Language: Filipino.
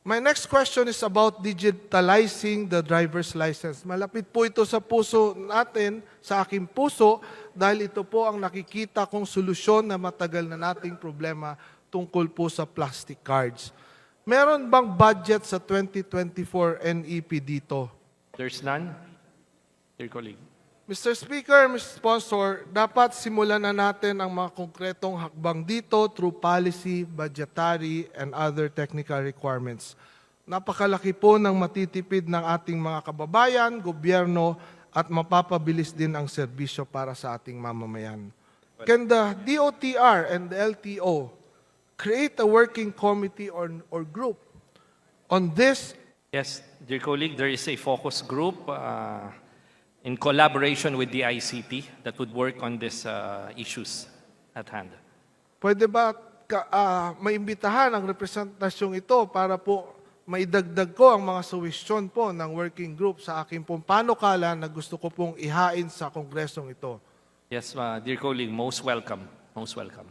My next question is about digitalizing the driver's license. Malapit po ito sa puso natin, sa aking puso, dahil ito po ang nakikita kong solusyon na matagal na nating problema tungkol po sa plastic cards. Meron bang budget sa 2024 NEP dito? There's none. Dear colleague. Mr. Speaker, Mr. Sponsor, dapat simulan na natin ang mga konkretong hakbang dito through policy, budgetary, and other technical requirements. Napakalaki po ng matitipid ng ating mga kababayan, gobyerno, at mapapabilis din ang serbisyo para sa ating mamamayan. Can the DOTR and the LTO create a working committee or group on this? Yes, dear colleague, there is a focus group in collaboration with the ICT that would work on these issues at hand. Pwede ba maimbitahan ang representasyong ito para po maidagdag ko ang mga suwestyon po ng working group sa aking pong panukala na gusto ko pong ihain sa kongresong ito? Yes, dear colleague, most welcome. Most welcome.